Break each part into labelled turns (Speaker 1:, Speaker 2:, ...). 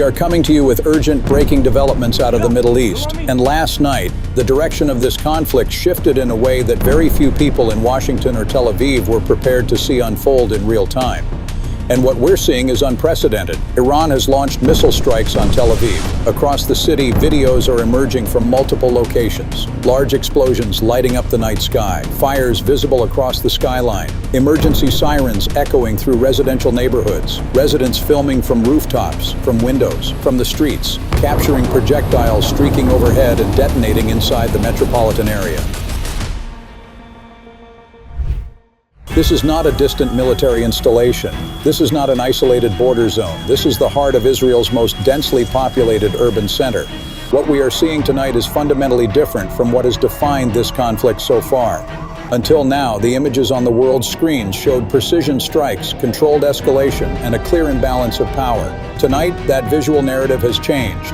Speaker 1: We are coming to you with urgent breaking developments out of the Middle East. And last night, the direction of this conflict shifted in a way that very few people in Washington or Tel Aviv were prepared to see unfold in real time. And what we're seeing is unprecedented. Iran has launched missile strikes on Tel Aviv. Across the city, videos are emerging from multiple locations. Large explosions lighting up the night sky, fires visible across the skyline, emergency sirens echoing through residential neighborhoods, residents filming from rooftops, from windows, from the streets, capturing projectiles streaking overhead and detonating inside the metropolitan area. This is not a distant military installation. This is not an isolated border zone. This is the heart of Israel's most densely populated urban center. What we are seeing tonight is fundamentally different from what has defined this conflict so far. Until now, the images on the world's screens showed precision strikes, controlled escalation, and a clear imbalance of power. Tonight, that visual narrative has changed.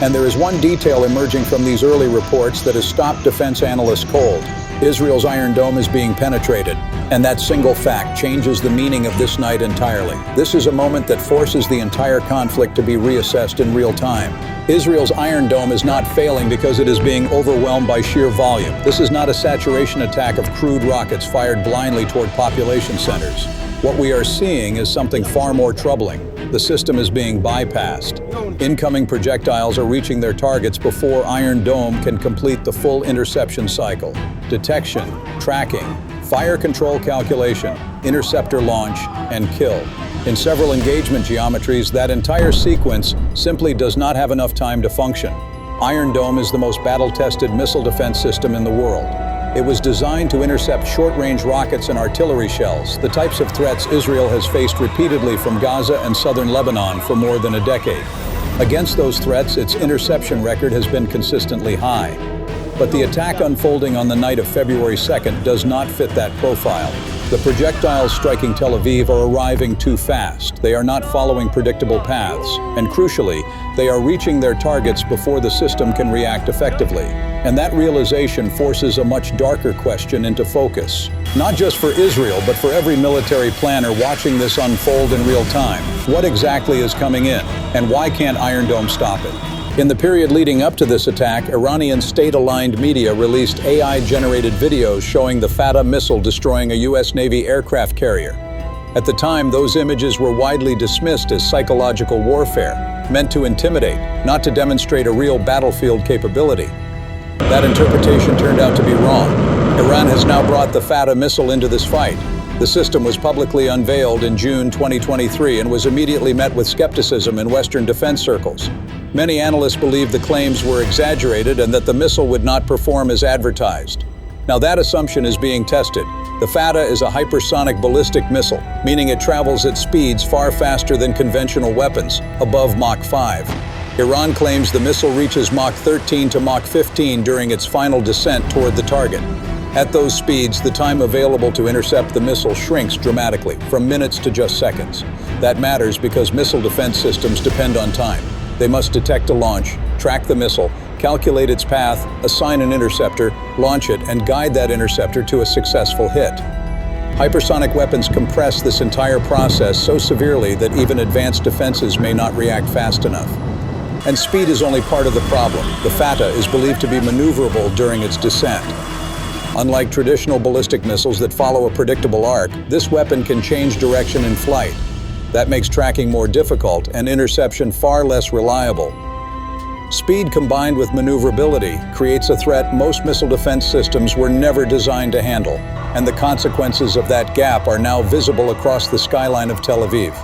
Speaker 1: And there is one detail emerging from these early reports that has stopped defense analysts cold. Israel's Iron Dome is being penetrated, and that single fact changes the meaning of this night entirely. This is a moment that forces the entire conflict to be reassessed in real time. Israel's Iron Dome is not failing because it is being overwhelmed by sheer volume. This is not a saturation attack of crude rockets fired blindly toward population centers. What we are seeing is something far more troubling. The system is being bypassed. Incoming projectiles are reaching their targets before Iron Dome can complete the full interception cycle. Detection, tracking, fire control calculation, interceptor launch, and kill. In several engagement geometries, that entire sequence simply does not have enough time to function. Iron Dome is the most battle-tested missile defense system in the world. It was designed to intercept short-range rockets and artillery shells, the types of threats Israel has faced repeatedly from Gaza and southern Lebanon for more than a decade. Against those threats, its interception record has been consistently high. But the attack unfolding on the night of February 2nd does not fit that profile. The projectiles striking Tel Aviv are arriving too fast. They are not following predictable paths. And crucially, they are reaching their targets before the system can react effectively. And that realization forces a much darker question into focus. Not just for Israel, but for every military planner watching this unfold in real time. What exactly is coming in? And why can't Iron Dome stop it? In the period leading up to this attack, Iranian state-aligned media released AI-generated videos showing the Fattah missile destroying a U.S. Navy aircraft carrier. At the time, those images were widely dismissed as psychological warfare, meant to intimidate, not to demonstrate a real battlefield capability. That interpretation turned out to be wrong. Iran has now brought the Fattah missile into this fight. The system was publicly unveiled in June 2023 and was immediately met with skepticism in Western defense circles. Many analysts believe the claims were exaggerated and that the missile would not perform as advertised. Now that assumption is being tested. The Fattah is a hypersonic ballistic missile, meaning it travels at speeds far faster than conventional weapons, above Mach 5. Iran claims the missile reaches Mach 13 to Mach 15 during its final descent toward the target. At those speeds, the time available to intercept the missile shrinks dramatically, from minutes to just seconds. That matters because missile defense systems depend on time. They must detect a launch, track the missile, calculate its path, assign an interceptor, launch it, and guide that interceptor to a successful hit. Hypersonic weapons compress this entire process so severely that even advanced defenses may not react fast enough. And speed is only part of the problem. The Fattah is believed to be maneuverable during its descent. Unlike traditional ballistic missiles that follow a predictable arc, this weapon can change direction in flight. That makes tracking more difficult and interception far less reliable. Speed combined with maneuverability creates a threat most missile defense systems were never designed to handle, and the consequences of that gap are now visible across the skyline of Tel Aviv.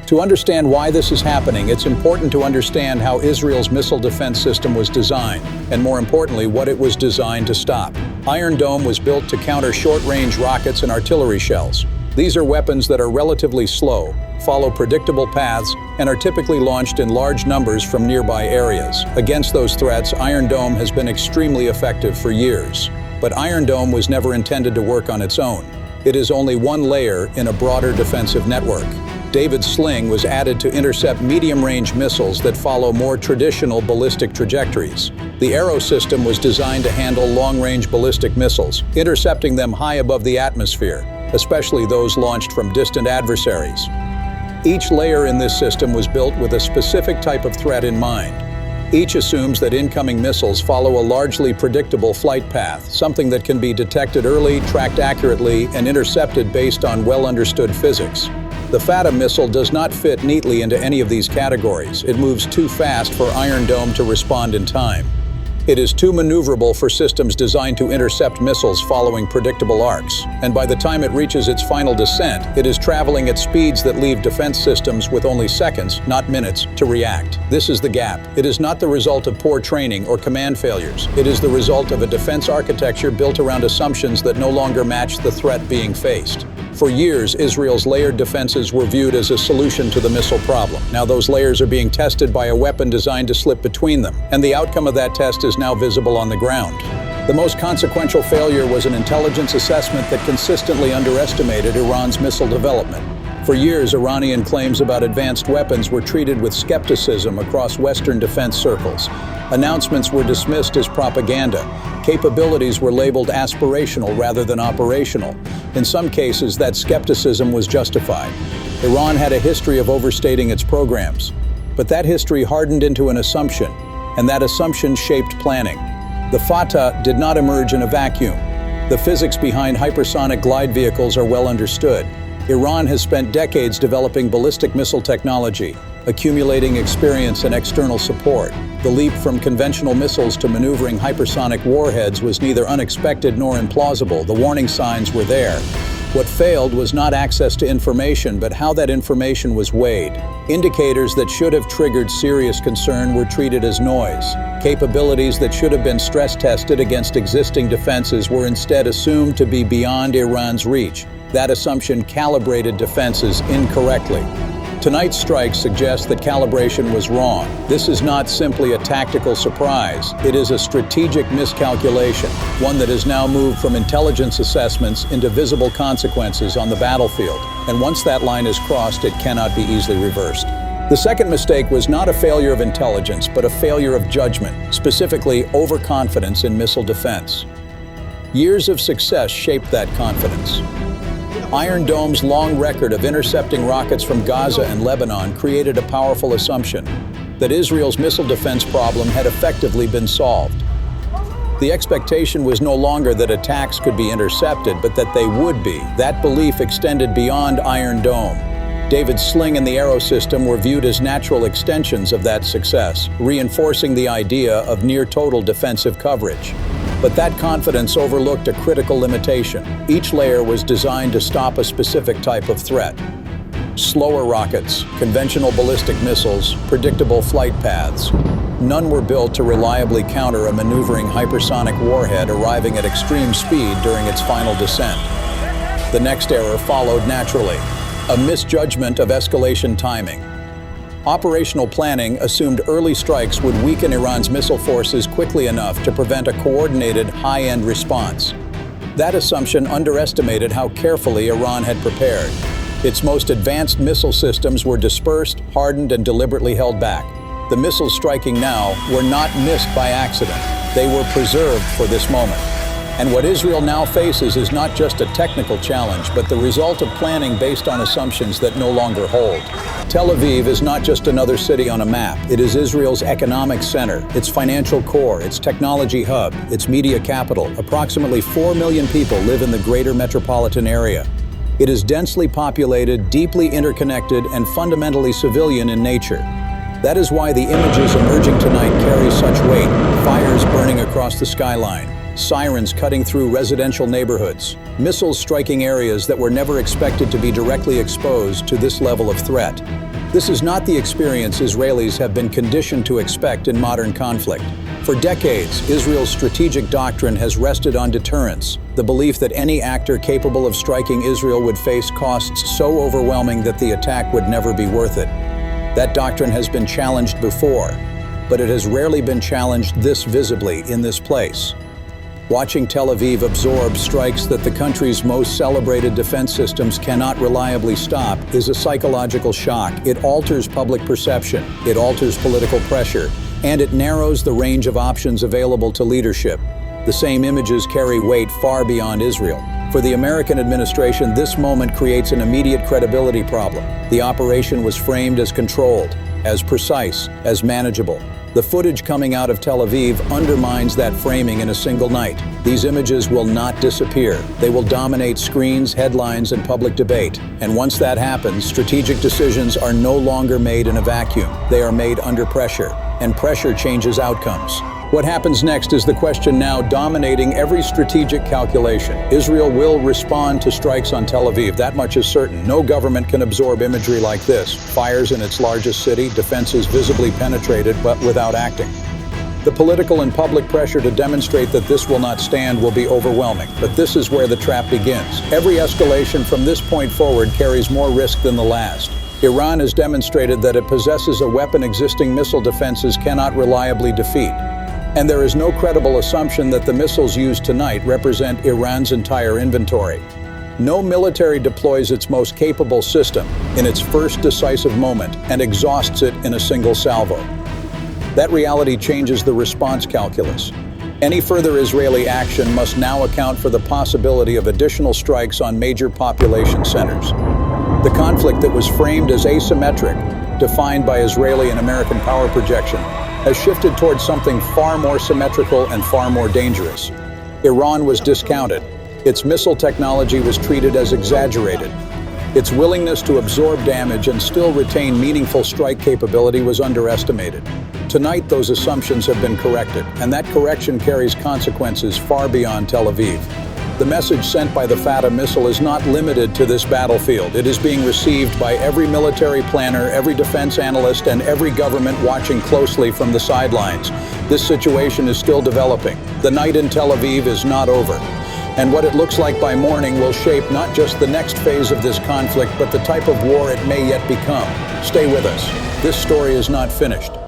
Speaker 1: To understand why this is happening, it's important to understand how Israel's missile defense system was designed, and more importantly, what it was designed to stop. Iron Dome was built to counter short-range rockets and artillery shells. These are weapons that are relatively slow, follow predictable paths, and are typically launched in large numbers from nearby areas. Against those threats, Iron Dome has been extremely effective for years. But Iron Dome was never intended to work on its own. It is only one layer in a broader defensive network. David's sling was added to intercept medium-range missiles that follow more traditional ballistic trajectories. The Arrow system was designed to handle long-range ballistic missiles, intercepting them high above the atmosphere, especially those launched from distant adversaries. Each layer in this system was built with a specific type of threat in mind. Each assumes that incoming missiles follow a largely predictable flight path, something that can be detected early, tracked accurately, and intercepted based on well-understood physics. The Fattah missile does not fit neatly into any of these categories. It moves too fast for Iron Dome to respond in time. It is too maneuverable for systems designed to intercept missiles following predictable arcs, and by the time it reaches its final descent, it is traveling at speeds that leave defense systems with only seconds, not minutes, to react. This is the gap. It is not the result of poor training or command failures. It is the result of a defense architecture built around assumptions that no longer match the threat being faced. For years, Israel's layered defenses were viewed as a solution to the missile problem. Now those layers are being tested by a weapon designed to slip between them, and the outcome of that test is now visible on the ground. The most consequential failure was an intelligence assessment that consistently underestimated Iran's missile development. For years, Iranian claims about advanced weapons were treated with skepticism across Western defense circles. Announcements were dismissed as propaganda. Capabilities were labeled aspirational rather than operational. In some cases, that skepticism was justified. Iran had a history of overstating its programs. But that history hardened into an assumption, and that assumption shaped planning. The Fattah did not emerge in a vacuum. The physics behind hypersonic glide vehicles are well understood. Iran has spent decades developing ballistic missile technology, accumulating experience and external support. The leap from conventional missiles to maneuvering hypersonic warheads was neither unexpected nor implausible. The warning signs were there. What failed was not access to information, but how that information was weighed. Indicators that should have triggered serious concern were treated as noise. Capabilities that should have been stress tested against existing defenses were instead assumed to be beyond Iran's reach. That assumption calibrated defenses incorrectly. Tonight's strike suggests that calibration was wrong. This is not simply a tactical surprise. It is a strategic miscalculation, one that has now moved from intelligence assessments into visible consequences on the battlefield. And once that line is crossed, it cannot be easily reversed. The second mistake was not a failure of intelligence, but a failure of judgment, specifically overconfidence in missile defense. Years of success shaped that confidence. Iron Dome's long record of intercepting rockets from Gaza and Lebanon created a powerful assumption that Israel's missile defense problem had effectively been solved. The expectation was no longer that attacks could be intercepted, but that they would be. That belief extended beyond Iron Dome. David's sling and the arrow system were viewed as natural extensions of that success, reinforcing the idea of near-total defensive coverage. But that confidence overlooked a critical limitation. Each layer was designed to stop a specific type of threat. Slower rockets, conventional ballistic missiles, predictable flight paths. None were built to reliably counter a maneuvering hypersonic warhead arriving at extreme speed during its final descent. The next error followed naturally, a misjudgment of escalation timing. Operational planning assumed early strikes would weaken Iran's missile forces quickly enough to prevent a coordinated, high-end response. That assumption underestimated how carefully Iran had prepared. Its most advanced missile systems were dispersed, hardened, and deliberately held back. The missiles striking now were not missed by accident. They were preserved for this moment. And what Israel now faces is not just a technical challenge, but the result of planning based on assumptions that no longer hold. Tel Aviv is not just another city on a map. It is Israel's economic center, its financial core, its technology hub, its media capital. Approximately 4 million people live in the greater metropolitan area. It is densely populated, deeply interconnected, and fundamentally civilian in nature. That is why the images emerging tonight carry such weight. Fires burning across the skyline. Sirens cutting through residential neighborhoods, missiles striking areas that were never expected to be directly exposed to this level of threat. This is not the experience Israelis have been conditioned to expect in modern conflict. For decades, Israel's strategic doctrine has rested on deterrence, the belief that any actor capable of striking Israel would face costs so overwhelming that the attack would never be worth it. That doctrine has been challenged before, but it has rarely been challenged this visibly in this place. Watching Tel Aviv absorb strikes that the country's most celebrated defense systems cannot reliably stop is a psychological shock. It alters public perception, it alters political pressure, and it narrows the range of options available to leadership. The same images carry weight far beyond Israel. For the American administration, this moment creates an immediate credibility problem. The operation was framed as controlled, as precise, as manageable. The footage coming out of Tel Aviv undermines that framing in a single night. These images will not disappear. They will dominate screens, headlines, and public debate. And once that happens, strategic decisions are no longer made in a vacuum. They are made under pressure, and pressure changes outcomes. What happens next is the question now dominating every strategic calculation. Israel will respond to strikes on Tel Aviv, that much is certain. No government can absorb imagery like this. Fires in its largest city, defenses visibly penetrated, but without acting. The political and public pressure to demonstrate that this will not stand will be overwhelming, but this is where the trap begins. Every escalation from this point forward carries more risk than the last. Iran has demonstrated that it possesses a weapon existing missile defenses cannot reliably defeat. And there is no credible assumption that the missiles used tonight represent Iran's entire inventory. No military deploys its most capable system in its first decisive moment and exhausts it in a single salvo. That reality changes the response calculus. Any further Israeli action must now account for the possibility of additional strikes on major population centers. The conflict that was framed as asymmetric, defined by Israeli and American power projection, has shifted towards something far more symmetrical and far more dangerous. Iran was discounted. Its missile technology was treated as exaggerated. Its willingness to absorb damage and still retain meaningful strike capability was underestimated. Tonight, those assumptions have been corrected, and that correction carries consequences far beyond Tel Aviv. The message sent by the Fattah missile is not limited to this battlefield. It is being received by every military planner, every defense analyst, and every government watching closely from the sidelines. This situation is still developing. The night in Tel Aviv is not over. And what it looks like by morning will shape not just the next phase of this conflict, but the type of war it may yet become. Stay with us. This story is not finished.